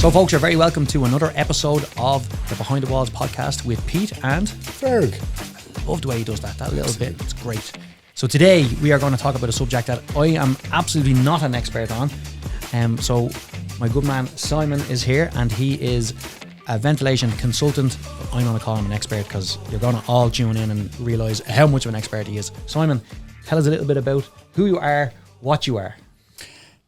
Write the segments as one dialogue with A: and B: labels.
A: So folks, you're very welcome to another episode of the Behind the Walls podcast with Pete and
B: Ferg.
A: I love the way he does that little bit. It's great. So today we are going to talk about a subject that I am absolutely not an expert on. So my good man Simon is here and he is a ventilation consultant. I'm going to call him an expert because you're going to all tune in and realise how much of an expert he is. Simon, tell us a little bit about who you are, what you are.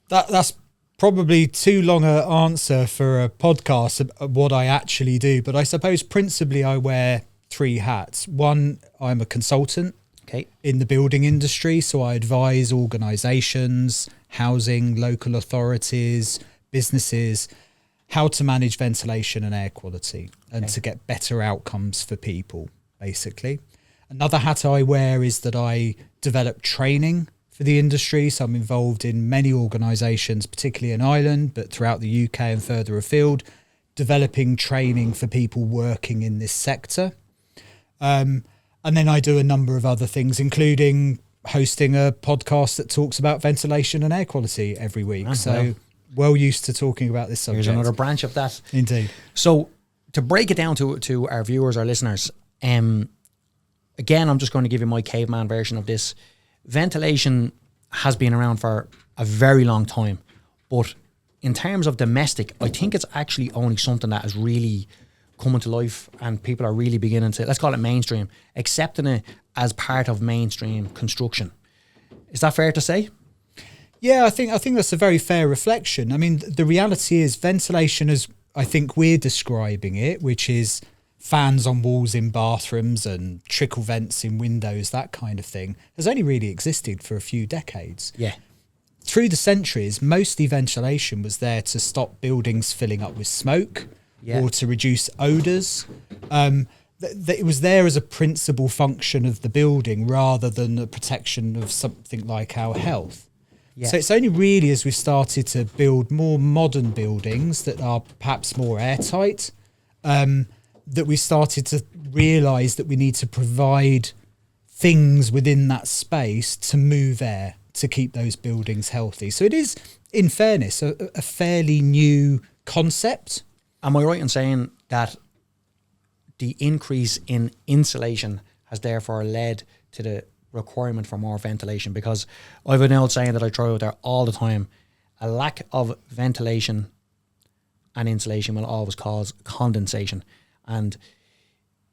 B: That's probably too long an answer for a podcast of what I actually do, but I suppose principally I wear three hats. One, I'm a consultant in the building industry, so I advise organisations, housing, local authorities, businesses, how to manage ventilation and air quality and to get better outcomes for people, basically. Another hat I wear is that I develop training for the industry, so I'm involved in many organisations, particularly in Ireland, but throughout the UK and further afield, developing training for people working in this sector. And then I do a number of other things, including hosting a podcast that talks about ventilation and air quality every week. Well used to talking about this subject.
A: Here's another branch of that.
B: Indeed.
A: So to break it down to our viewers, our listeners, again, I'm just going to give you my caveman version of this. Ventilation has been around for a very long time, but in terms of domestic, I think it's actually only something that has really coming to life and people are really beginning to, let's call it mainstream, accepting it as part of mainstream construction. Is that fair to say?
B: Yeah, I think that's a very fair reflection. I mean, the reality is ventilation, as I think we're describing it, which is fans on walls in bathrooms and trickle vents in windows, that kind of thing, has only really existed for a few decades.
A: Yeah.
B: Through the centuries, mostly ventilation was there to stop buildings filling up with smoke or to reduce odours. It was there as a principal function of the building rather than the protection of something like our health. Yeah. So it's only really as we've started to build more modern buildings that are perhaps more airtight, that we started to realise that we need to provide things within that space to move air to keep those buildings healthy. So it is, in fairness, a fairly new concept.
A: Am I right in saying that the increase in insulation has therefore led to the requirement for more ventilation? Because I have an old saying that I throw out there all the time: a lack of ventilation and insulation will always cause condensation. And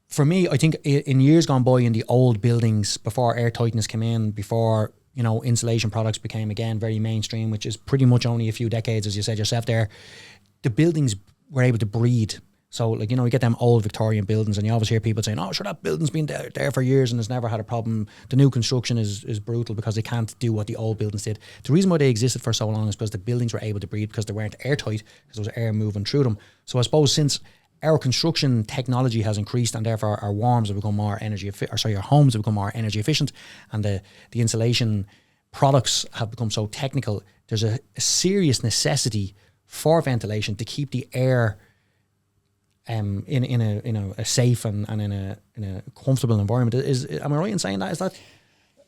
A: for me, I think in years gone by in the old buildings, before air tightness came in, before, insulation products became again very mainstream, which is pretty much only a few decades, as you said yourself there, the buildings were able to breathe. So you get them old Victorian buildings and you always hear people saying, oh, sure, that building's been there for years and has never had a problem. The new construction is brutal because they can't do what the old buildings did. The reason why they existed for so long is because the buildings were able to breathe because they weren't airtight, because there was air moving through them. So I suppose since our construction technology has increased and therefore our homes have become more energy efficient, our homes have become more energy efficient, and the insulation products have become so technical, there's a serious necessity for ventilation to keep the air in a safe and in a comfortable environment. Am I right in saying that? Is that?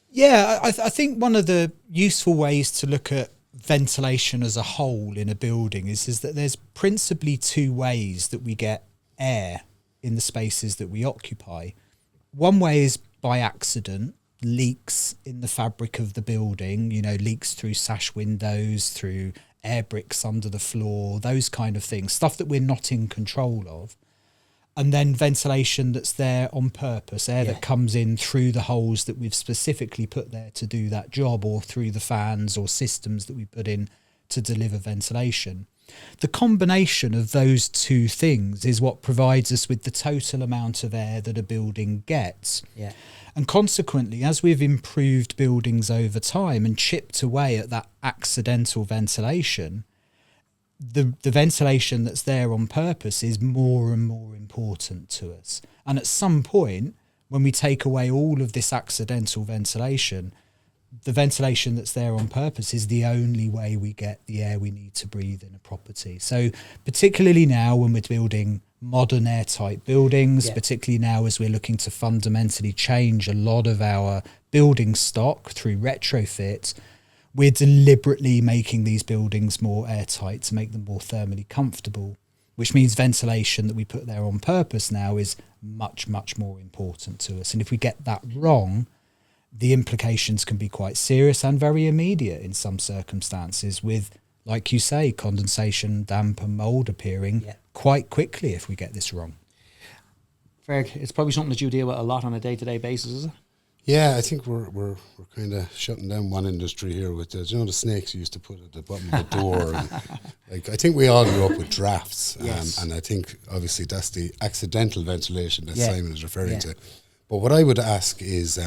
B: Yeah, I think one of the useful ways to look at ventilation as a whole in a building is that there's principally two ways that we get air in the spaces that we occupy. One way is by accident, leaks in the fabric of the building, leaks through sash windows, through air bricks under the floor, those kind of things, stuff that we're not in control of. And then ventilation that's there on purpose, air that comes in through the holes that we've specifically put there to do that job, or through the fans or systems that we put in to deliver ventilation. The combination of those two things is what provides us with the total amount of air that a building gets.
A: Yeah.
B: And consequently, as we've improved buildings over time and chipped away at that accidental ventilation, the ventilation that's there on purpose is more and more important to us. And at some point, when we take away all of this accidental ventilation, the ventilation that's there on purpose is the only way we get the air we need to breathe in a property. So particularly now when we're building modern airtight buildings, particularly now as we're looking to fundamentally change a lot of our building stock through retrofit, we're deliberately making these buildings more airtight to make them more thermally comfortable. which means ventilation that we put there on purpose now is much, much more important to us. And if we get that wrong, the implications can be quite serious and very immediate in some circumstances with, like you say, condensation, damp and mould appearing quite quickly if we get this wrong.
A: Ferg, it's probably something that you deal with a lot on a day-to-day basis, is it?
C: Yeah, I think we're kind of shutting down one industry here with the, the snakes you used to put at the bottom of the door. And, like, I think we all grew up with drafts, and I think obviously that's the accidental ventilation that Simon is referring to. But what I would ask is,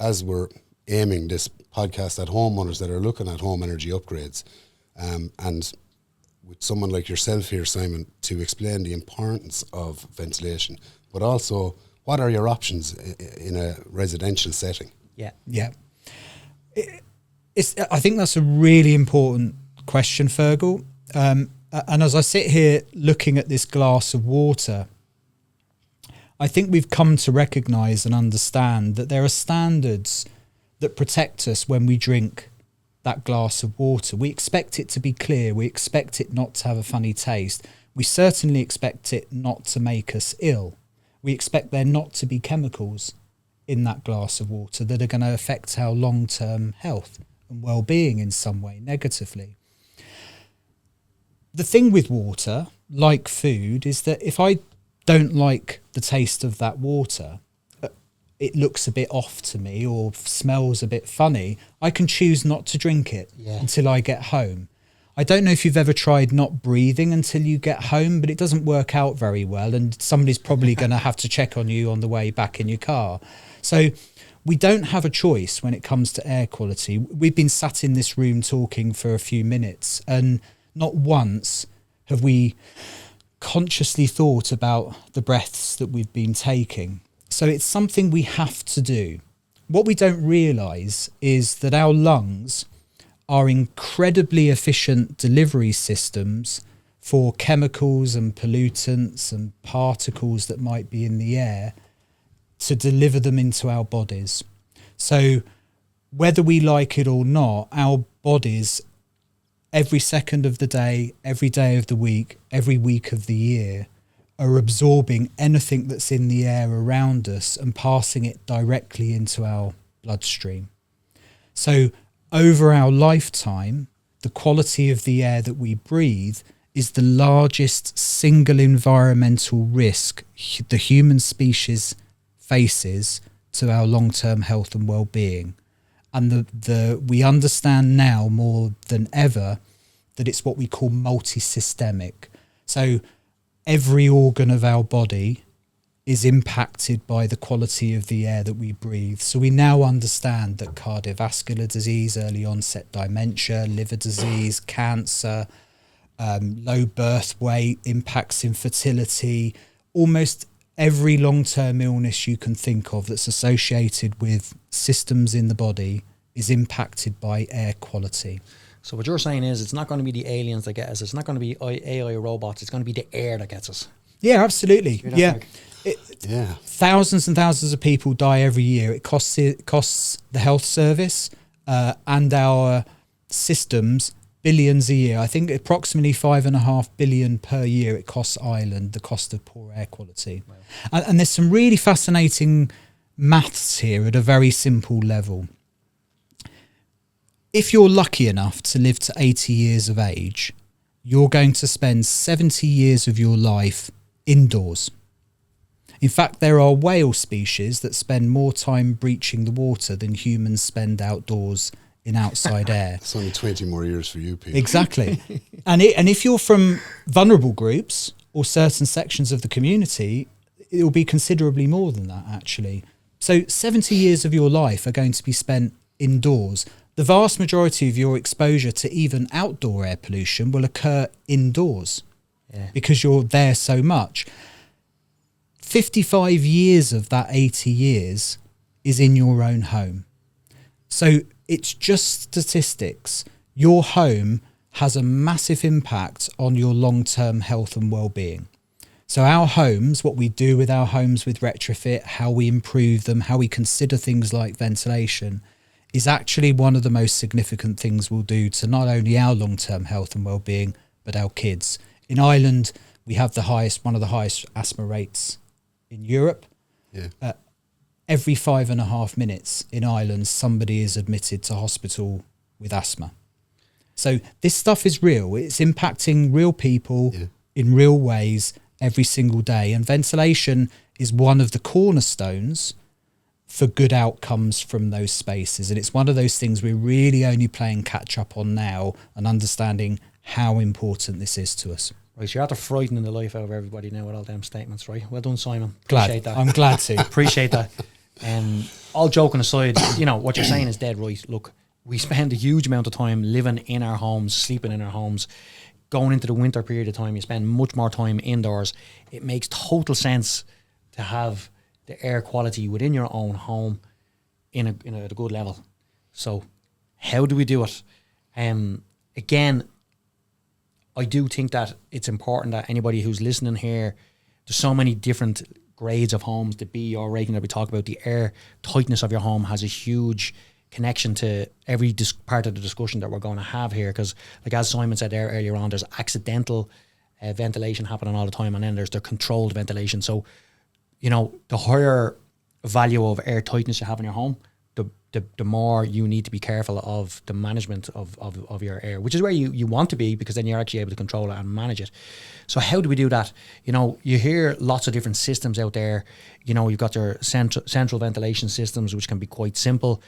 C: as we're aiming this podcast at homeowners that are looking at home energy upgrades, and with someone like yourself here, Simon, to explain the importance of ventilation, but also what are your options in a residential setting?
B: Yeah. I think that's a really important question, Fergal. And as I sit here looking at this glass of water, I think we've come to recognise and understand that there are standards that protect us when we drink that glass of water. We expect it to be clear. We expect it not to have a funny taste. We certainly expect it not to make us ill. We expect there not to be chemicals in that glass of water that are going to affect our long-term health and well-being in some way negatively. The thing with water, like food, is that if I don't like the taste of that water, it looks a bit off to me or smells a bit funny, I can choose not to drink it until I get home. I don't know if you've ever tried not breathing until you get home, but it doesn't work out very well, and somebody's probably going to have to check on you on the way back in your car. So we don't have a choice when it comes to air quality. We've been sat in this room talking for a few minutes, and not once have we consciously thought about the breaths that we've been taking. So it's something we have to do. What we don't realise is that our lungs are incredibly efficient delivery systems for chemicals and pollutants and particles that might be in the air to deliver them into our bodies. So whether we like it or not, our bodies, every second of the day, every day of the week, every week of the year, are absorbing anything that's in the air around us and passing it directly into our bloodstream. So over our lifetime, the quality of the air that we breathe is the largest single environmental risk the human species faces to our long-term health and well-being. And we understand now more than ever that it's what we call multisystemic. So every organ of our body is impacted by the quality of the air that we breathe. So we now understand that cardiovascular disease, early onset dementia, liver disease, cancer, low birth weight, impacts infertility, almost every long-term illness you can think of that's associated with systems in the body is impacted by air quality.
A: So what you're saying is it's not going to be the aliens that get us. It's not going to be AI robots. It's going to be the air that gets us.
B: Yeah, absolutely. Yeah.
C: Yeah.
B: Thousands and thousands of people die every year. It costs the health service and our systems billions a year. I think approximately 5.5 billion per year it costs Ireland, the cost of poor air quality. Wow. And there's some really fascinating maths here at a very simple level. If you're lucky enough to live to 80 years of age, you're going to spend 70 years of your life indoors. In fact, there are whale species that spend more time breaching the water than humans spend outdoors in outside air.
C: It's only 20 more years for you, Peter.
B: Exactly. And if you're from vulnerable groups or certain sections of the community, it will be considerably more than that, actually. So 70 years of your life are going to be spent indoors. The vast majority of your exposure to even outdoor air pollution will occur indoors because you're there so much. 55 years of that 80 years is in your own home. So it's just statistics. Your home has a massive impact on your long-term health and well-being. So our homes, what we do with our homes with Retrofit, how we improve them, how we consider things like ventilation, is actually one of the most significant things we'll do to not only our long-term health and well-being, but our kids. In Ireland, We have one of the highest asthma rates in Europe.
C: Yeah.
B: Every 5.5 minutes in Ireland, somebody is admitted to hospital with asthma. So this stuff is real. It's impacting real people in real ways every single day. And ventilation is one of the cornerstones for good outcomes from those spaces. And it's one of those things we're really only playing catch up on now and understanding how important this is to us.
A: Right, so you're after frightening the life out of everybody now with all them statements, right? Well done, Simon.
B: Glad.
A: Appreciate that.
B: I'm glad to.
A: Appreciate that. All joking aside, you know, what you're saying is dead right. Look, we spend a huge amount of time living in our homes, sleeping in our homes. Going into the winter period of time, you spend much more time indoors. It makes total sense to have the air quality within your own home in a good level. So how do we do it? Again, I do think that it's important that anybody who's listening here, there's so many different grades of homes, the B or rating that we talk about, the air tightness of your home has a huge connection to every part of the discussion that we're going to have here, because like as Simon said there earlier on, there's accidental ventilation happening all the time, and then there's the controlled ventilation. So, you know, the higher value of air tightness you have in your home, the more you need to be careful of the management of your air, which is where you want to be, because then you're actually able to control it and manage it. So how do we do that? You know, you hear lots of different systems out there. You know, you've got your central ventilation systems, which can be quite simple.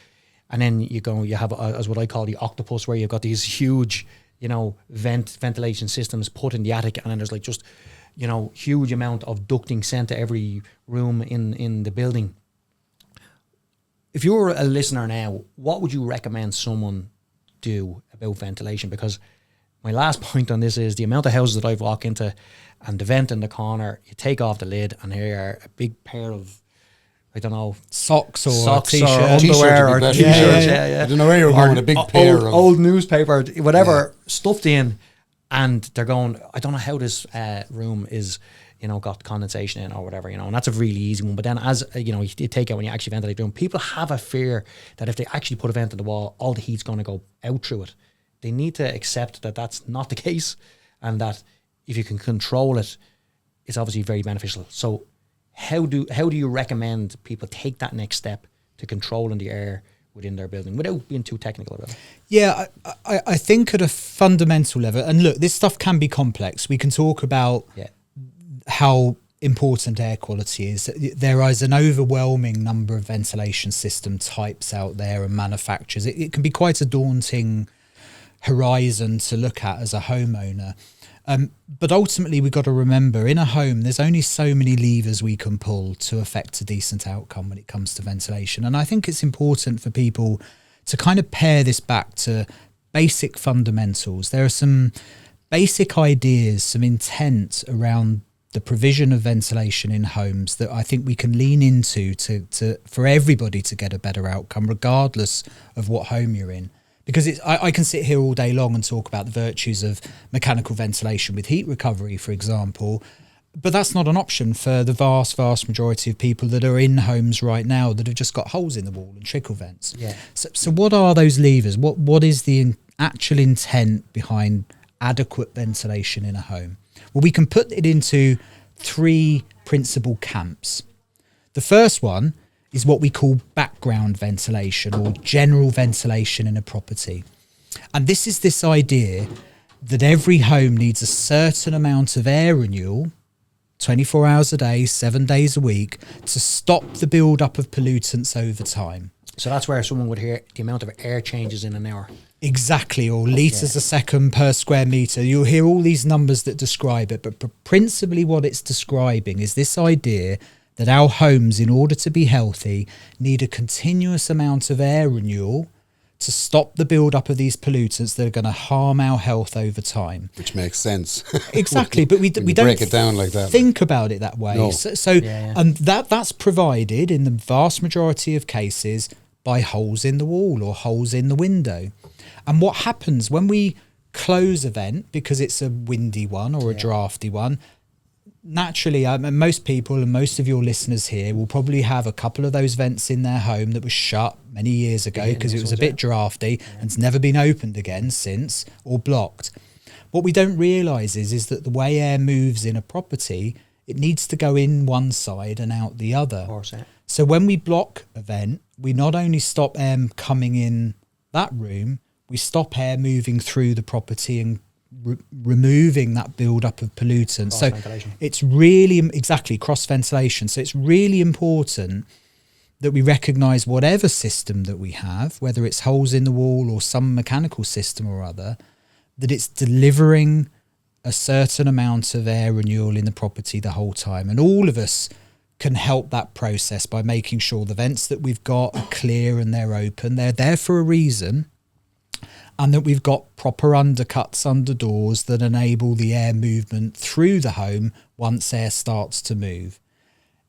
A: And then you have as what I call the octopus, where you've got these huge, you know, ventilation systems put in the attic, and then there's like just, you know, huge amount of ducting sent to every room in the building. If you were a listener now, what would you recommend someone do about ventilation? Because my last point on this is the amount of houses that I've walked into, and the vent in the corner, you take off the lid and here are a big pair of, I don't know,
B: socks or
A: t-shirt,
B: or
A: underwear or t-shirts. Yeah.
C: I don't know where you're going. A big pair of
A: old newspaper, whatever, stuffed in, and they're going, I don't know how this room is, you know, got condensation in or whatever, you know, and that's a really easy one. But then as, you know, you take out when you actually ventilate the room, people have a fear that if they actually put a vent in the wall, all the heat's going to go out through it. They need to accept that that's not the case, and that if you can control it, it's obviously very beneficial. So how do you recommend people take that next step to controlling the air within their building without being too technical about it? Yeah,
B: I think at a fundamental level, and look, this stuff can be complex. We can talk about how important air quality is. There is an overwhelming number of ventilation system types out there and manufacturers. It can be quite a daunting horizon to look at as a homeowner. But ultimately, we've got to remember, in a home, there's only so many levers we can pull to affect a decent outcome when it comes to ventilation. And I think it's important for people to kind of pair this back to basic fundamentals. There are some basic ideas, some intent around the provision of ventilation in homes that I think we can lean into to for everybody to get a better outcome, regardless of what home you're in. Because I can sit here all day long and talk about the virtues of mechanical ventilation with heat recovery, for example, but that's not an option for the vast majority of people that are in homes right now that have just got holes in the wall and trickle vents.
A: Yeah.
B: So what are those levers? What is the actual intent behind adequate ventilation in a home? Well, we can put it into three principal camps. The first one is what we call background ventilation, or general ventilation in a property. And this is this idea that every home needs a certain amount of air renewal, 24 hours a day, 7 days a week, to stop the build-up of pollutants over time.
A: So that's where someone would hear the amount of air changes in an hour.
B: Exactly, or litres a second per square metre. You'll hear all these numbers that describe it, but principally what it's describing is this idea that our homes, in order to be healthy, need a continuous amount of air renewal to stop the build-up of these pollutants that are going to harm our health over time.
C: Which makes sense.
B: Exactly, but we don't
C: break it down like that.
B: Think about it that way.
C: No.
B: And that's provided in the vast majority of cases by holes in the wall or holes in the window. And what happens when we close a vent, because it's a windy one or a drafty one, naturally, most people and most of your listeners here will probably have a couple of those vents in their home that was shut many years ago because it was a bit drafty and it's never been opened again since, or blocked. What we don't realise is that the way air moves in a property, it needs to go in one side and out the other.
A: Of course, yeah.
B: So when we block a vent, we not only stop air coming in that room, we stop air moving through the property and removing that build-up of pollutants. So it's really, exactly, cross-ventilation. So it's really important that we recognise whatever system that we have, whether it's holes in the wall or some mechanical system or other, that it's delivering a certain amount of air renewal in the property the whole time. And all of us can help that process by making sure the vents that we've got are clear and they're open. They're there for a reason. And that we've got proper undercuts under doors that enable the air movement through the home once air starts to move.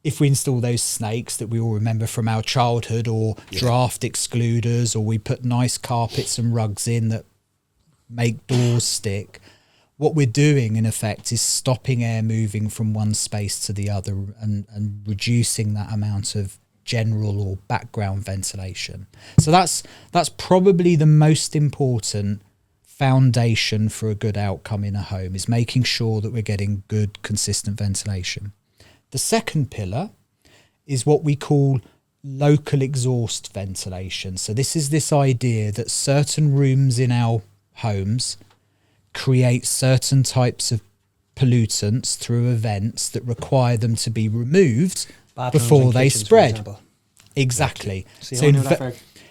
B: If we install those snakes that we all remember from our childhood, or draft excluders, or we put nice carpets and rugs in that make doors stick, what we're doing in effect is stopping air moving from one space to the other and reducing that amount of general or background ventilation. So that's probably the most important foundation for a good outcome in a home, is making sure that we're getting good, consistent ventilation. The second pillar is what we call local exhaust ventilation. So this is this idea that certain rooms in our homes create certain types of pollutants through events that require them to be removed before they spread. Exactly.
A: See, so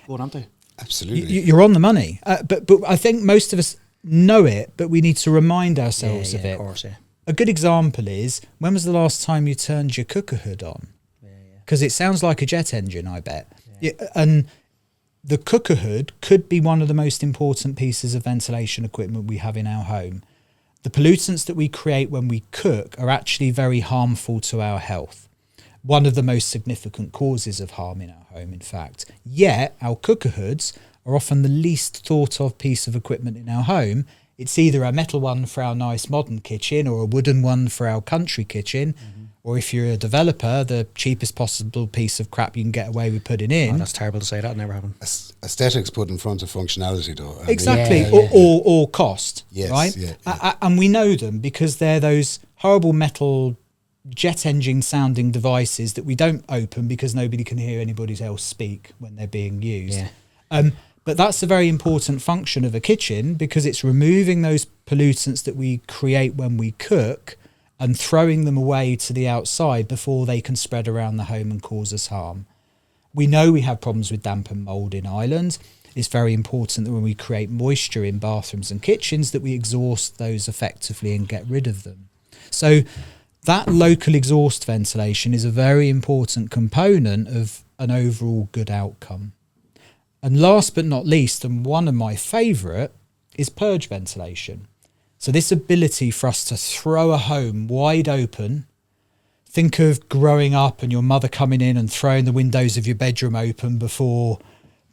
A: what aren't they?
C: Absolutely.
B: You're on the money. But I think most of us know it, but we need to remind ourselves of it.
A: Of course, yeah.
B: A good example is, when was the last time you turned your cooker hood on? Because it sounds like a jet engine, I bet. Yeah. And the cooker hood could be one of the most important pieces of ventilation equipment we have in our home. The pollutants that we create when we cook are actually very harmful to our health. One of the most significant causes of harm in our home, in fact. Yet, our cooker hoods are often the least thought of piece of equipment in our home. It's either a metal one for our nice modern kitchen, or a wooden one for our country kitchen. Or if you're a developer, the cheapest possible piece of crap you can get away with putting in.
A: Oh, that's terrible to say. That never happened.
C: Aesthetics put in front of functionality, though.
B: Exactly. Or cost,
C: yes,
B: right?
C: Yeah.
B: And we know them because they're those horrible metal jet engine sounding devices that we don't open because nobody can hear anybody else speak when they're being used.
A: Yeah.
B: But that's a very important function of a kitchen, because it's removing those pollutants that we create when we cook and throwing them away to the outside before they can spread around the home and cause us harm. We know we have problems with damp and mould in Ireland. It's very important that when we create moisture in bathrooms and kitchens, that we exhaust those effectively and get rid of them. So that local exhaust ventilation is a very important component of an overall good outcome. And last but not least, and one of my favourite, is purge ventilation. So this ability for us to throw a home wide open. Think of growing up and your mother coming in and throwing the windows of your bedroom open before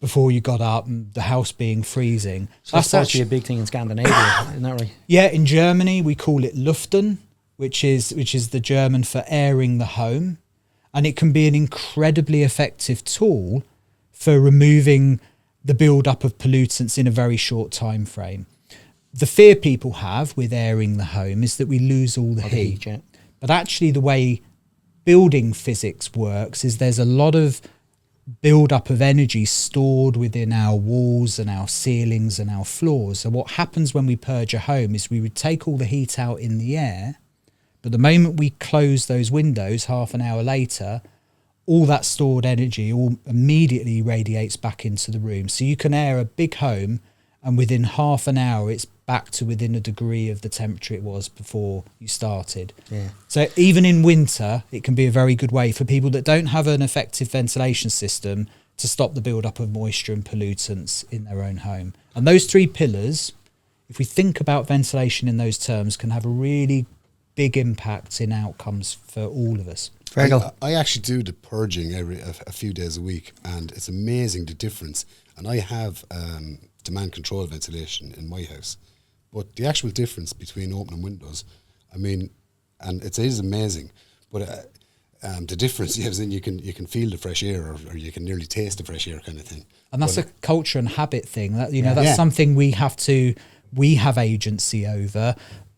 B: you got up, and the house being freezing.
A: So that's actually a big thing in Scandinavia, isn't that right?
B: Yeah, in Germany we call it luften, which is the German for airing the home. And it can be an incredibly effective tool for removing the build-up of pollutants in a very short time frame. The fear people have with airing the home is that we lose all the heat.
A: Yeah.
B: But actually the way building physics works is there's a lot of build-up of energy stored within our walls and our ceilings and our floors. So what happens when we purge a home is we would take all the heat out in the air, but the moment we close those windows half an hour later, all that stored energy all immediately radiates back into the room. So you can air a big home, and within half an hour it's back to within a degree of the temperature it was before you started.
A: Yeah.
B: So even in winter, it can be a very good way for people that don't have an effective ventilation system to stop the build-up of moisture and pollutants in their own home. And those three pillars, if we think about ventilation in those terms, can have a really big impact in outcomes for all of us.
C: I actually do the purging a few days a week, and it's amazing the difference. And I have demand control ventilation in my house, but the actual difference between opening windows, I mean, and it is amazing. But the difference is then you can feel the fresh air, or you can nearly taste the fresh air, kind of thing.
B: And that's a culture and habit thing. That that's something we have to we have agency over.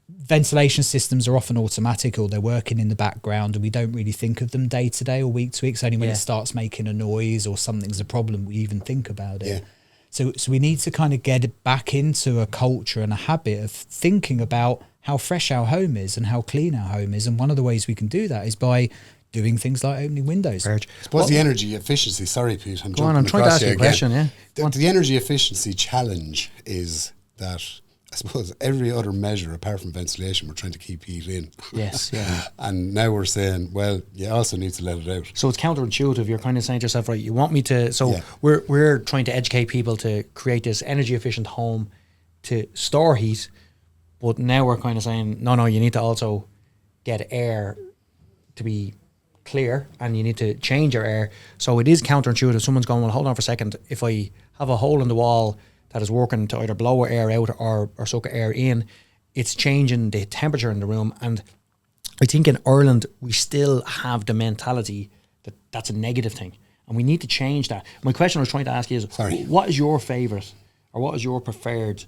B: Ventilation systems are often automatic, or they're working in the background, and we don't really think of them day to day or week to week. It's only when it starts making a noise or something's a problem we even think about it.
C: Yeah.
B: So we need to kind of get it back into a culture and a habit of thinking about how fresh our home is and how clean our home is. And one of the ways we can do that is by doing things like opening windows.
A: Purge.
C: I suppose the energy efficiency, sorry Pete, I'm
A: trying to ask you a question, yeah.
C: The energy efficiency challenge is that I suppose every other measure apart from ventilation, we're trying to keep heat in.
A: Yes, yeah.
C: And now we're saying, well, you also need to let it out.
A: So it's counterintuitive. You're kind of saying to yourself, right, you want me to... So we're trying to educate people to create this energy efficient home to store heat, but now we're kind of saying, no, you need to also get air to be clear, and you need to change your air. So it is counterintuitive. Someone's going, well, hold on for a second. If I have a hole in the wall that is working to either blow air out or suck air in, it's changing the temperature in the room. And I think in Ireland, we still have the mentality that that's a negative thing. And we need to change that. My question I was trying to ask you is, what is your favourite or what is your preferred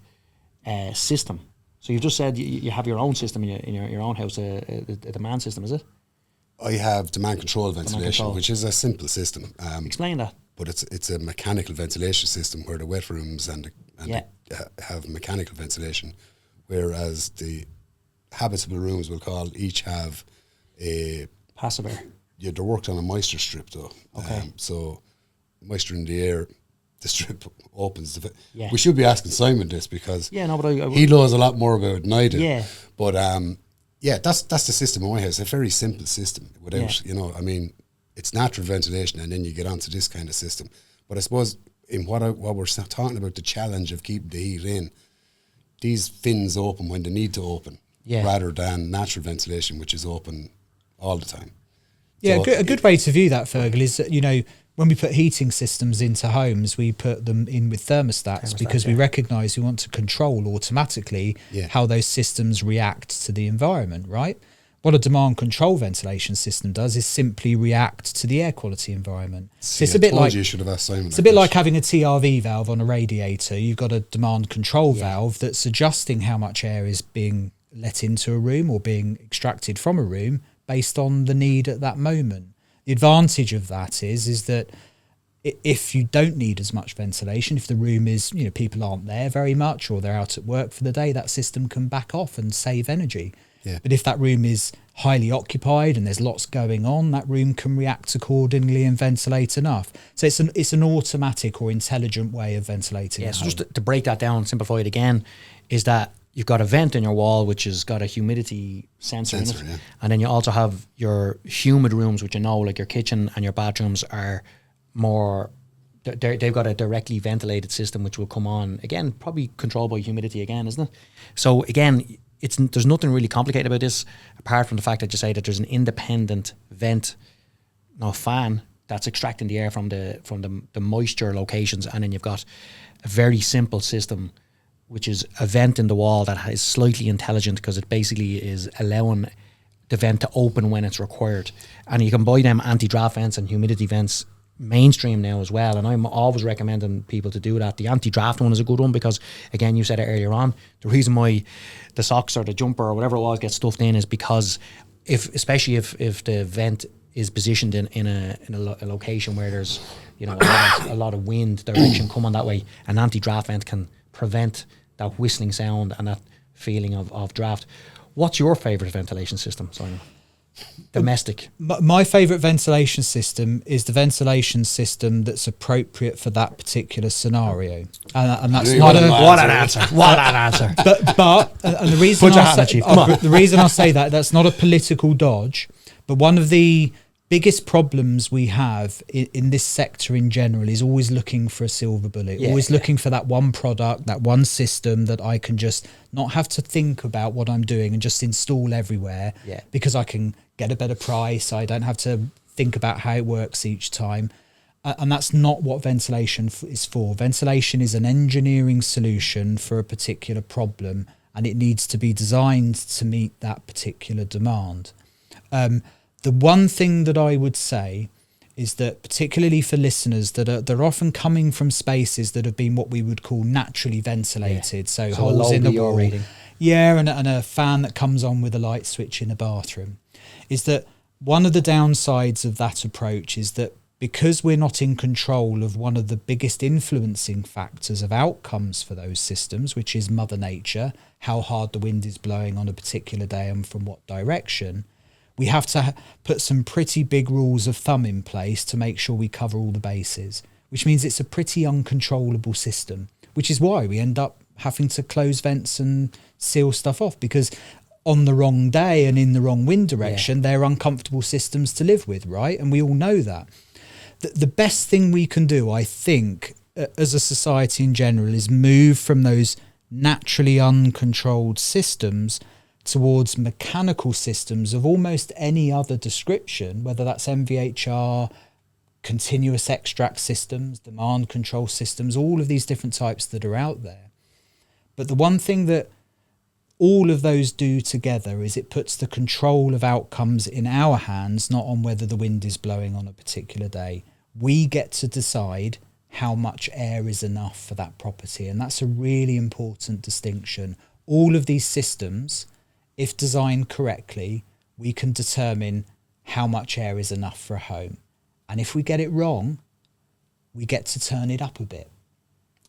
A: system? So you've just said you have your own system in your own house, a demand system, is it?
C: I have demand control ventilation, which is a simple system.
A: Explain that.
C: But it's a mechanical ventilation system where the wet rooms have mechanical ventilation, whereas the habitable rooms, we'll call, each have a
A: passive air.
C: Yeah, they're worked on a moisture strip though.
A: Okay.
C: So moisture in the air, the strip opens. We should be asking Simon this because he knows a lot more about it than I do.
A: Yeah.
C: But that's the system in my house. It's a very simple system without, it's natural ventilation, and then you get onto this kind of system. But I suppose in what we're talking about, the challenge of keeping the heat in, these fins open when they need to open, rather than natural ventilation, which is open all the time.
B: Yeah, so a good way to view that, Fergal, is that, when we put heating systems into homes, we put them in with thermostats because we recognise we want to control automatically how those systems react to the environment, right? What a demand control ventilation system does is simply react to the air quality environment. So it's a bit like,
C: you should have asked Simon.
B: It's a bit like having a TRV valve on a radiator. You've got a demand control valve that's adjusting how much air is being let into a room or being extracted from a room based on the need at that moment. The advantage of that is that if you don't need as much ventilation, if the room is, people aren't there very much or they're out at work for the day, that system can back off and save energy. Yeah. But if that room is highly occupied and there's lots going on, that room can react accordingly and ventilate enough. So it's an automatic or intelligent way of ventilating.
A: Yeah, so just to break that down and simplify it again, is that you've got a vent in your wall which has got a humidity sensor in it. Yeah. And then you also have your humid rooms, which like your kitchen and your bathrooms are more, they've got a directly ventilated system which will come on, again, probably controlled by humidity again, isn't it? So again, there's nothing really complicated about this apart from the fact that you say that there's an independent fan that's extracting the air from the moisture locations, and then you've got a very simple system which is a vent in the wall that is slightly intelligent because it basically is allowing the vent to open when it's required. And you can buy them anti-draft vents and humidity vents mainstream now as well, and I'm always recommending people to do that. The anti-draft one is a good one because, again, you said it earlier on, the reason why the socks or the jumper or whatever it was gets stuffed in is because especially if the vent is positioned in a location where there's a lot of wind direction coming that way, an anti-draft vent can prevent that whistling sound and that feeling of draft. What's your favourite ventilation system, Simon? Domestic.
B: My favourite ventilation system is the ventilation system that's appropriate for that particular scenario, and that's not
A: what an answer. What an answer!
B: But the reason I say that's not a political dodge, but one of the biggest problems we have in this sector in general is always looking for a silver bullet, looking for that one product, that one system that I can just not have to think about what I'm doing and just install everywhere because I can get a better price. I don't have to think about how it works each time. And that's not what ventilation is for. Ventilation is an engineering solution for a particular problem, and it needs to be designed to meet that particular demand. The one thing that I would say is that, particularly for listeners that are, they're often coming from spaces that have been what we would call naturally ventilated, so
A: a
B: holes
A: low
B: in the
A: BR
B: wall,
A: rating.
B: and a fan that comes on with a light switch in a bathroom, is that one of the downsides of that approach is that because we're not in control of one of the biggest influencing factors of outcomes for those systems, which is Mother Nature, how hard the wind is blowing on a particular day and from what direction, we have to put some pretty big rules of thumb in place to make sure we cover all the bases, which means it's a pretty uncontrollable system, which is why we end up having to close vents and seal stuff off, because on the wrong day and in the wrong wind direction, they're uncomfortable systems to live with, right? And we all know that. The best thing we can do, I think, as a society in general, is move from those naturally uncontrolled systems towards mechanical systems of almost any other description, whether that's MVHR, continuous extract systems, demand control systems, all of these different types that are out there. But the one thing that all of those do together is it puts the control of outcomes in our hands, not on whether the wind is blowing on a particular day. We get to decide how much air is enough for that property, and that's a really important distinction. All of these systems, if designed correctly, we can determine how much air is enough for a home. And if we get it wrong, we get to turn it up a bit.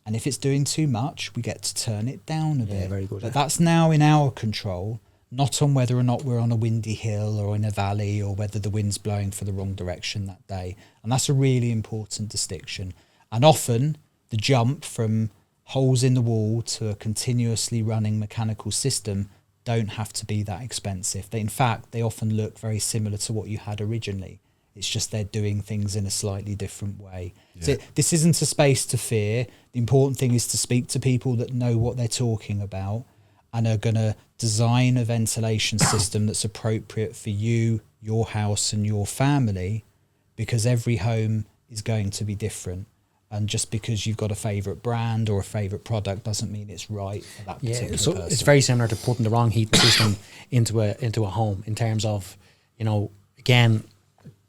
B: And if it's doing too much, we get to turn it down a bit.
A: Very good.
B: But that's now in our control, not on whether or not we're on a windy hill or in a valley or whether the wind's blowing for the wrong direction that day. And that's a really important distinction. And often the jump from holes in the wall to a continuously running mechanical system don't have to be that expensive. In fact, they often look very similar to what you had originally. It's just they're doing things in a slightly different way. Yeah. So this isn't a space to fear. The important thing is to speak to people that know what they're talking about and are going to design a ventilation system that's appropriate for you, your house and your family, because every home is going to be different. And just because you've got a favourite brand or a favourite product doesn't mean it's right for that particular person.
A: It's very similar to putting the wrong heating system into a home in terms of, again,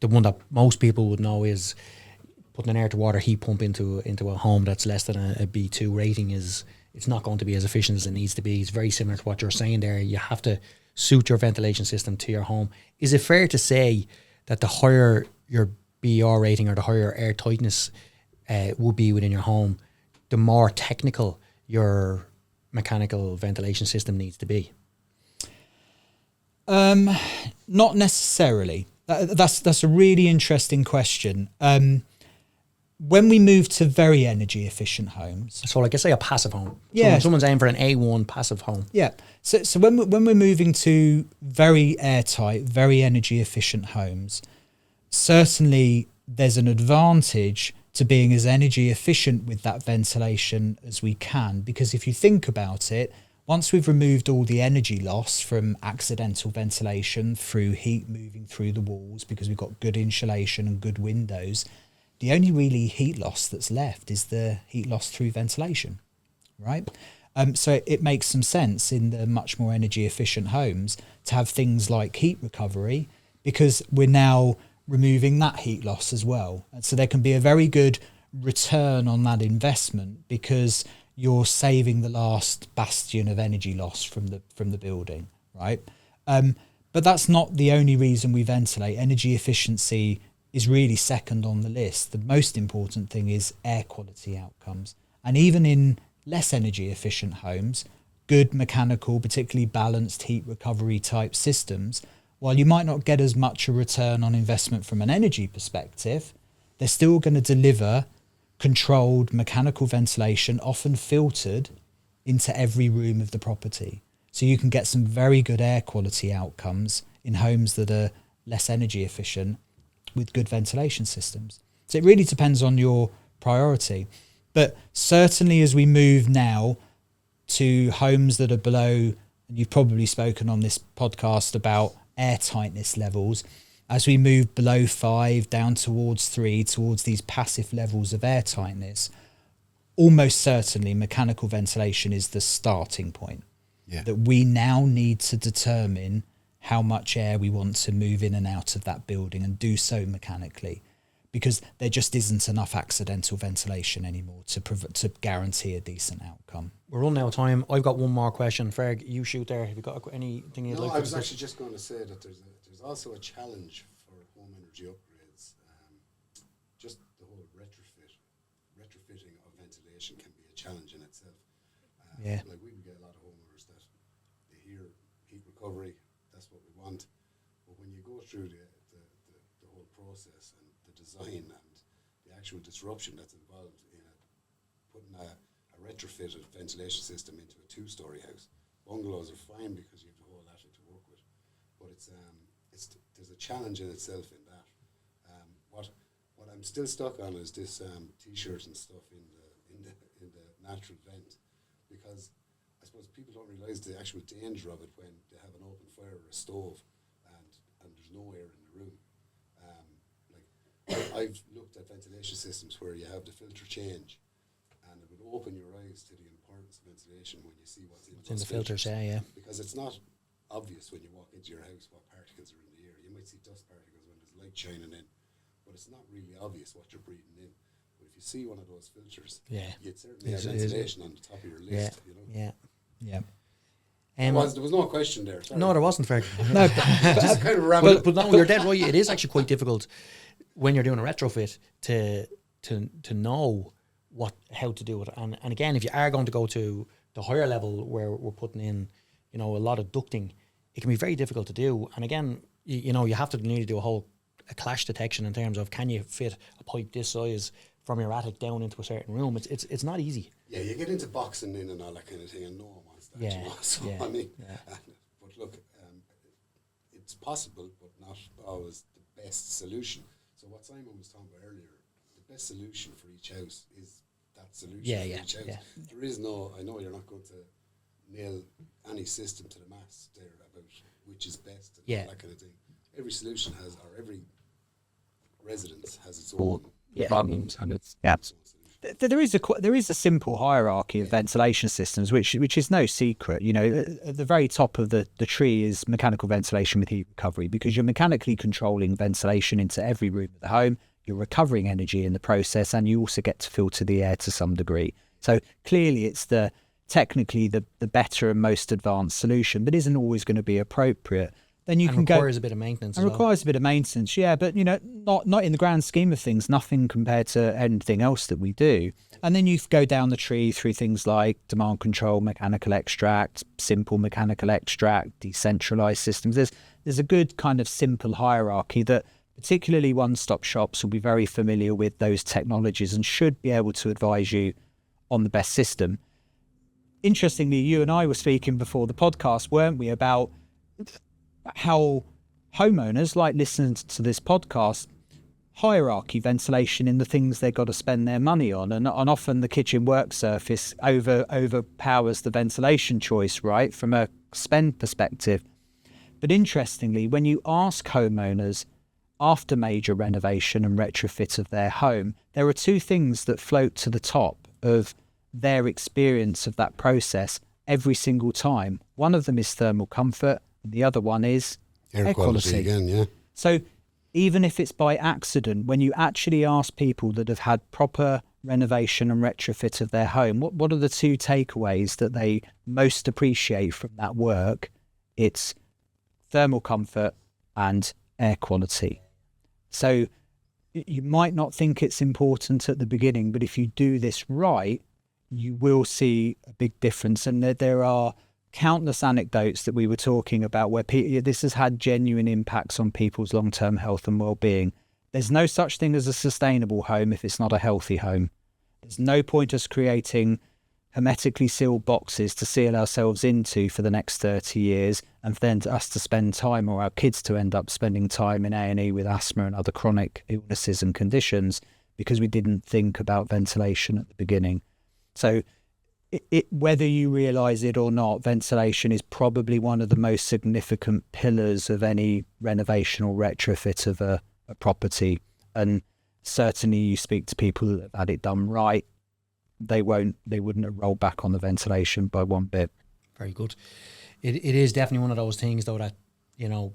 A: the one that most people would know is putting an air to water heat pump into a home that's less than a B2 rating it's not going to be as efficient as it needs to be. It's very similar to what you're saying there. You have to suit your ventilation system to your home. Is it fair to say that the higher your BR rating or the higher air tightness would be within your home, the more technical your mechanical ventilation system needs to be?
B: Not necessarily. That's a really interesting question. When we move to very energy efficient homes,
A: so like I say, a passive home.
B: Yeah,
A: someone's aiming for an A1 passive home.
B: Yeah. So when we're moving to very airtight, very energy efficient homes, certainly there's an advantage to being as energy efficient with that ventilation as we can, because if you think about it, once we've removed all the energy loss from accidental ventilation through heat moving through the walls, because we've got good insulation and good windows, the only really heat loss that's left is the heat loss through ventilation, right? So it makes some sense in the much more energy efficient homes to have things like heat recovery, because we're now removing that heat loss as well. And so there can be a very good return on that investment because you're saving the last bastion of energy loss from the building, right? But that's not the only reason we ventilate. Energy efficiency is really second on the list. The most important thing is air quality outcomes. And even in less energy efficient homes, good mechanical, particularly balanced heat recovery type systems, while you might not get as much a return on investment from an energy perspective, they're still going to deliver controlled mechanical ventilation, often filtered into every room of the property. So you can get some very good air quality outcomes in homes that are less energy efficient with good ventilation systems. So it really depends on your priority. But certainly as we move now to homes that are below, and you've probably spoken on this podcast about air tightness levels, as we move below 5 down towards 3, towards these passive levels of air tightness, almost certainly mechanical ventilation is the starting point. Yeah. That we now need to determine how much air we want to move in and out of that building and do so mechanically. because there just isn't enough accidental ventilation anymore to guarantee a decent outcome.
A: We're running out of time. I've got one more question. Ferg, you shoot there. Have you got anything you'd like to
C: I was
A: discuss?
C: actually just going to say that there's also a challenge for home energy upgrades. Just the whole retrofitting of ventilation can be a challenge in itself. Like we get a lot of homeowners that they hear heat recovery, that's what we want. But when you go through the whole process and the design and the actual disruption that's involved in putting a retrofitted ventilation system into a 2-story house, bungalows are fine because you have the whole attic to work with. But there's a challenge in itself in that. What I'm still stuck on is this t-shirt and stuff in the natural vent, because I suppose people don't realise the actual danger of it when they have an open fire or a stove and there's no air in the room. I've looked at ventilation systems where you have the filter change, and it would open your eyes to the importance of ventilation when you see what's in
A: the filters. Yeah.
C: Because it's not obvious when you walk into your house what particles are in the air. You might see dust particles when there's light shining in, but it's not really obvious what you're breathing in. But if you see one of those filters, you'd certainly have ventilation on the top of your list.
B: Yeah.
C: There was no question there. Sorry.
A: No, there wasn't, Ferg.
B: No,
C: Just kind of
A: but no, you're dead right. It is actually quite difficult when you're doing a retrofit to know how to do it. And again, if you are going to go to the higher level where we're putting in, a lot of ducting, it can be very difficult to do. And again, you have to nearly do a clash detection in terms of, can you fit a pipe this size from your attic down into a certain room? It's not easy.
C: Yeah, you get into boxing in and all that kind of thing, and no one wants that. But look, it's possible, but not always the best solution. So what Simon was talking about earlier, the best solution for each house is that solution for each house. Yeah. There is no, I know you're not going to nail any system to the mast there about which is best and all that kind of thing. Every solution has, or every residence has its own
D: problems, and it's
B: There is a simple hierarchy of ventilation systems, which is no secret. At the very top of the tree is mechanical ventilation with heat recovery, because you're mechanically controlling ventilation into every room of the home. You're recovering energy in the process, and you also get to filter the air to some degree. So clearly, it's technically the better and most advanced solution, but isn't always going to be appropriate. Then you can
A: requires a bit of maintenance.
B: And requires a bit of maintenance, but not in the grand scheme of things, nothing compared to anything else that we do. And then you go down the tree through things like demand control, mechanical extract, simple mechanical extract, decentralized systems. There's a good kind of simple hierarchy that particularly one-stop shops will be very familiar with those technologies and should be able to advise you on the best system. Interestingly, you and I were speaking before the podcast, weren't we, about how homeowners like listening to this podcast hierarchy ventilation in the things they've got to spend their money on, and often the kitchen work surface overpowers the ventilation choice, right, from a spend perspective. But interestingly, when you ask homeowners after major renovation and retrofit of their home, there are two things that float to the top of their experience of that process every single time. One of them is thermal comfort, and the other one is air quality.
C: Again,
B: So even if it's by accident, when you actually ask people that have had proper renovation and retrofit of their home, what are the two takeaways that they most appreciate from that work? It's thermal comfort and air quality. So you might not think it's important at the beginning, but if you do this right, you will see a big difference. And there are countless anecdotes that we were talking about where this has had genuine impacts on people's long-term health and well-being. There's no such thing as a sustainable home if it's not a healthy home. There's no point us creating hermetically sealed boxes to seal ourselves into for the next 30 years and then us to spend time, or our kids to end up spending time in A&E with asthma and other chronic illnesses and conditions because we didn't think about ventilation at the beginning. So whether you realise it or not, ventilation is probably one of the most significant pillars of any renovation or retrofit of a property. And certainly you speak to people that have had it done right, they wouldn't have rolled back on the ventilation by one bit.
A: Very good. It is definitely one of those things, though, that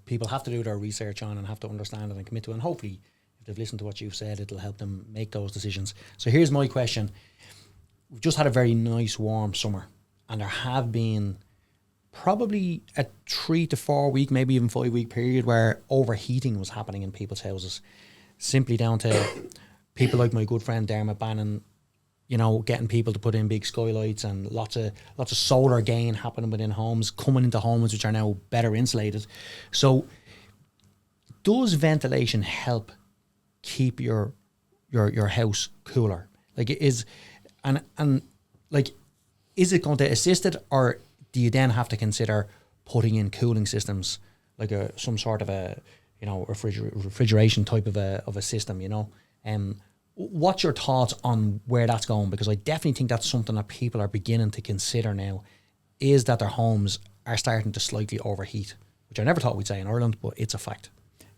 A: people have to do their research on and have to understand it and commit to it. And hopefully, if they've listened to what you've said, it'll help them make those decisions. So here's my question. We've just had a very nice warm summer, and there have been probably a 3 to 4 week, maybe even 5 week period where overheating was happening in people's houses, simply down to people like my good friend Dermot Bannon, you know, getting people to put in big skylights, and lots of solar gain happening within homes, coming into homes which are now better insulated. So does ventilation help keep your house cooler? Like, is it going to assist it, or do you then have to consider putting in cooling systems, like some sort of a, you know, refrigeration type of a system, you know? What's your thoughts on where that's going? Because I definitely think that's something that people are beginning to consider now, is that their homes are starting to slightly overheat, which I never thought we'd say in Ireland, but it's a fact.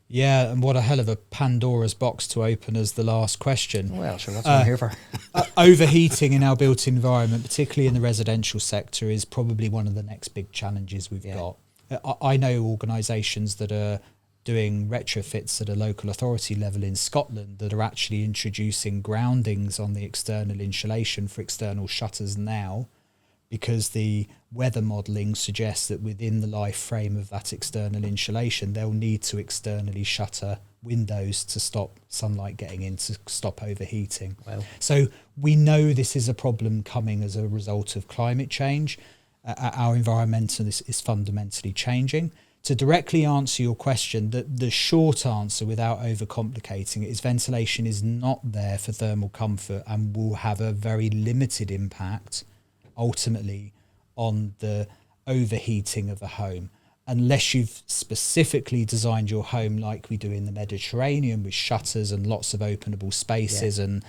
B: Yeah, and what a hell of a Pandora's box to open as the last question.
A: Well, sure, that's what I'm here for.
B: Overheating in our built environment, particularly in the residential sector, is probably one of the next big challenges we've got. I know organisations that are doing retrofits at a local authority level in Scotland that are actually introducing groundings on the external insulation for external shutters now, because the weather modelling suggests that within the life frame of that external insulation, they'll need to externally shutter windows to stop sunlight getting in, to stop overheating.
A: Wow.
B: So we know this is a problem coming as a result of climate change. Our environment is fundamentally changing. To directly answer your question, the short answer, without overcomplicating it, is ventilation is not there for thermal comfort and will have a very limited impact ultimately on the overheating of a home, unless you've specifically designed your home like we do in the Mediterranean, with shutters and lots of openable spaces and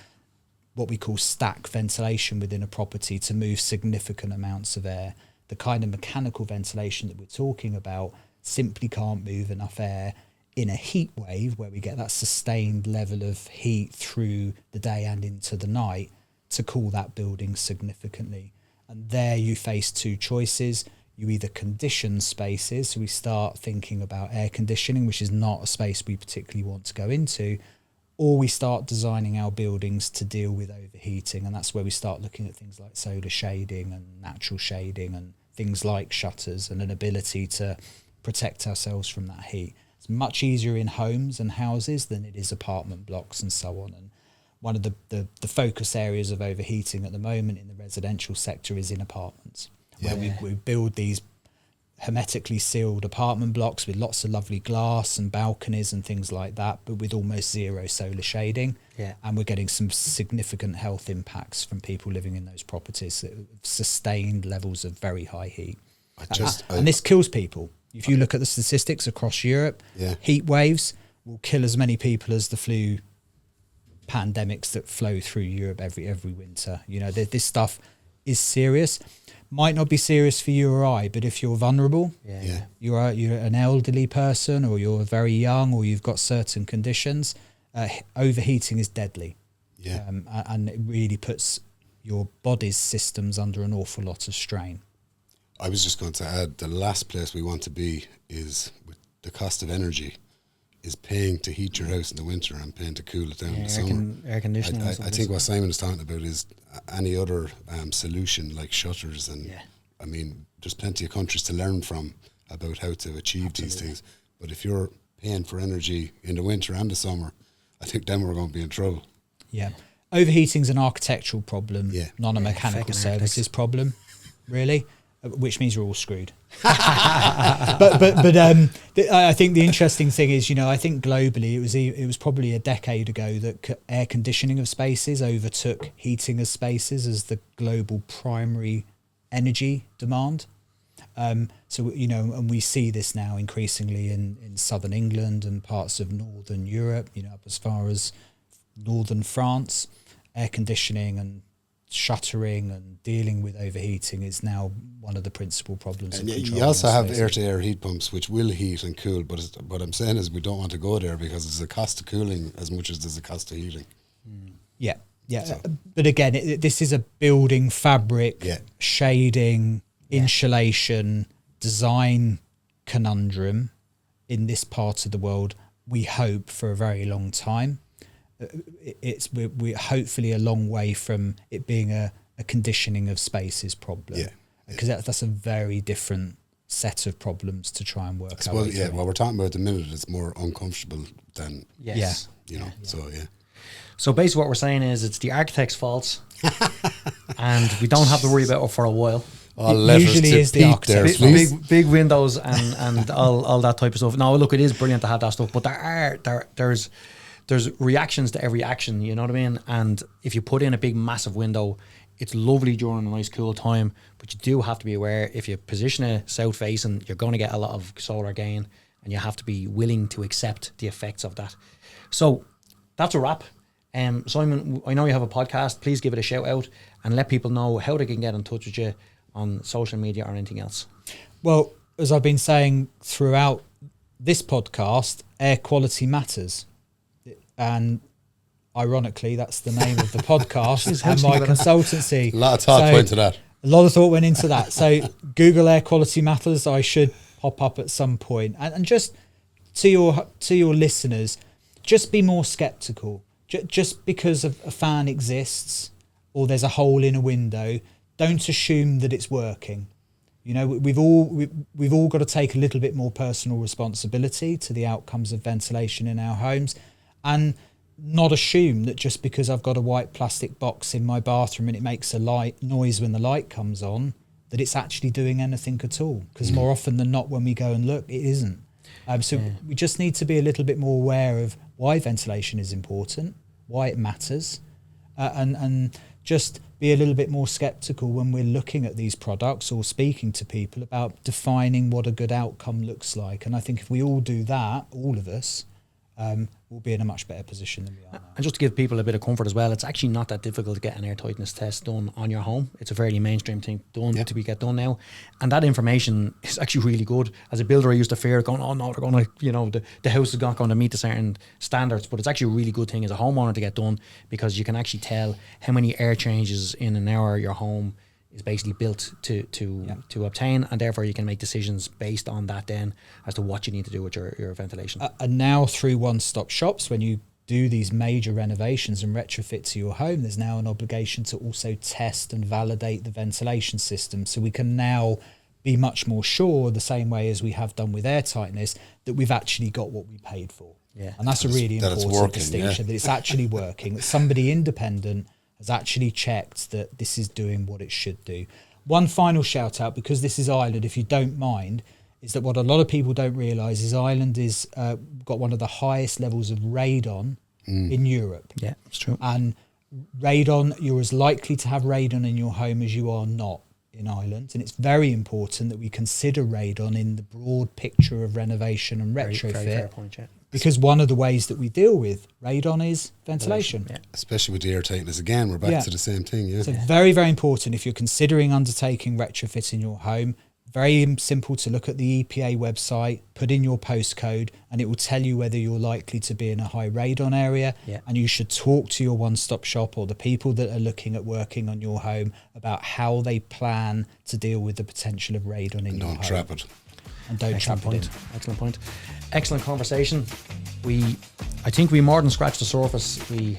B: what we call stack ventilation within a property to move significant amounts of air. The kind of mechanical ventilation that we're talking about simply can't move enough air in a heat wave where we get that sustained level of heat through the day and into the night to cool that building significantly. And there you face two choices. You either condition spaces, so we start thinking about air conditioning, which is not a space we particularly want to go into, or we start designing our buildings to deal with overheating. And that's where we start looking at things like solar shading and natural shading and things like shutters and an ability to protect ourselves from that heat. It's much easier in homes and houses than it is apartment blocks and so on. And one of the focus areas of overheating at the moment in the residential sector is in apartments, where we build these hermetically sealed apartment blocks with lots of lovely glass and balconies and things like that, but with almost zero solar shading. And we're getting some significant health impacts from people living in those properties, sustained levels of very high heat. And this kills people. If you look at the statistics across Europe, heat waves will kill as many people as the flu pandemics that flow through Europe every winter. You know, this stuff is serious. Might not be serious for you or I, but if you're vulnerable, you're an elderly person, or you're very young, or you've got certain conditions, overheating is deadly. And it really puts your body's systems under an awful lot of strain.
C: I was just going to add, the last place we want to be is, with the cost of energy, is paying to heat your house in the winter and paying to cool it down in the summer.
A: Air conditioning.
C: I think what Simon is talking about is any other solution like shutters, and I mean, there's plenty of countries to learn from about how to achieve these things. But if you're paying for energy in the winter and the summer, I think then we're going to be in trouble.
B: Overheating's an architectural problem, not a mechanical services problem, really. Which means you're all screwed. but I think the interesting thing is, you know, I think globally it was probably a decade ago that air conditioning of spaces overtook heating of spaces as the global primary energy demand. So, you know, and we see this now increasingly in southern England and parts of northern Europe, you know, up as far as northern France. Air conditioning and shuttering and dealing with overheating is now one of the principal problems.
C: And you also have air-to-air heat pumps which will heat and cool, but what I'm saying is we don't want to go there because there's a cost of cooling as much as there's a cost of heating.
B: So. But again, this is a building fabric, shading, insulation, design conundrum in this part of the world, we hope, for a very long time. we're hopefully a long way from it being a conditioning of spaces problem.
C: Yeah.
B: Because that's a very different set of problems to try and work out.
C: Well, yeah, what we're talking about at the minute is more uncomfortable than,
A: Yes.
C: you know, so yeah.
A: So basically what we're saying is it's the architect's fault and we don't have to worry about it for a while.
B: Usually is the architect's fault.
A: Big windows and all that type of stuff. No, look, it is brilliant to have that stuff, but there's reactions to every action, you know what I mean? And if you put in a big massive window, it's lovely during a nice cool time, but you do have to be aware if you position it south facing, you're going to get a lot of solar gain, and you have to be willing to accept the effects of that. So that's a wrap. Simon, I know you have a podcast. Please give it a shout out and let people know how they can get in touch with you on social media or anything else.
B: Well, as I've been saying throughout this podcast, air quality matters. And ironically, that's the name of the podcast and my consultancy.
C: A lot of thought went into that.
B: A lot of thought went into that. So Google air quality matters. I should pop up at some point. And just to your listeners, just be more skeptical. Just because a fan exists or there's a hole in a window, don't assume that it's working. You know, we've all got to take a little bit more personal responsibility to the outcomes of ventilation in our homes, and not assume that just because I've got a white plastic box in my bathroom and it makes a light noise when the light comes on, that it's actually doing anything at all. Because more often than not, when we go and look, it isn't. We just need to be a little bit more aware of why ventilation is important, why it matters, and just be a little bit more skeptical when we're looking at these products or speaking to people about defining what a good outcome looks like. And I think if we all do that, all of us, we'll be in a much better position than we are now.
A: And just to give people a bit of comfort as well, it's actually not that difficult to get an air tightness test done on your home. It's a fairly mainstream thing to get done now. And that information is actually really good. As a builder, I used to fear going, oh no, they're going to, you know, the house is not going to meet the certain standards. But it's actually a really good thing as a homeowner to get done, because you can actually tell how many air changes in an hour your home is basically built to obtain, and therefore you can make decisions based on that then as to what you need to do with your ventilation.
B: And now through one-stop shops, when you do these major renovations and retrofit to your home, there's now an obligation to also test and validate the ventilation system. So we can now be much more sure, the same way as we have done with air tightness, that we've actually got what we paid for.
A: Yeah.
B: And that's a really important distinction, that it's actually working, that somebody independent has actually checked that this is doing what it should do. One final shout out, because this is Ireland, if you don't mind, is that what a lot of people don't realise is Ireland is got one of the highest levels of radon in Europe.
A: Yeah, it's true.
B: And radon, you're as likely to have radon in your home as you are not in Ireland. And it's very important that we consider radon in the broad picture of renovation and retrofit.
A: Very fair point, yeah.
B: Because one of the ways that we deal with radon is ventilation.
A: Yeah.
C: Especially with the air tightness. Again, we're back to the same thing. Yeah.
B: So very, very important if you're considering undertaking retrofit in your home. Very simple to look at the EPA website, put in your postcode, and it will tell you whether you're likely to be in a high radon area.
A: Yeah.
B: And you should talk to your one-stop shop or the people that are looking at working on your home about how they plan to deal with the potential of radon in your home.
C: Don't trap it.
B: And don't trap it in.
A: Excellent point. Excellent conversation. I think we more than scratched the surface. We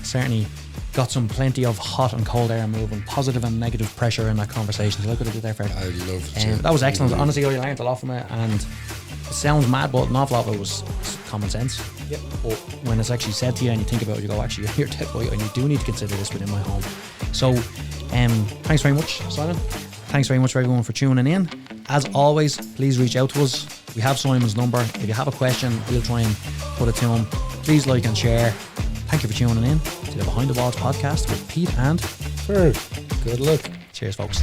A: certainly got plenty of hot and cold air moving, positive and negative pressure in that conversation. So look what I did there, Ferg.
C: I loved it.
A: That was excellent. Honestly, I learned a lot from it, and it sounds mad, but an awful lot of it was common sense.
B: Yep.
A: But when it's actually said to you and you think about it, you go, actually, you're dead right, and you do need to consider this within my home. So, thanks very much, Simon. Thanks very much for everyone for tuning in. As always, please reach out to us. We have Simon's number. If you have a question, we'll try and put it to him. Please like and share. Thank you for tuning in to the Behind the Walls podcast with Pete and
C: Ferg. Good luck.
A: Cheers, folks.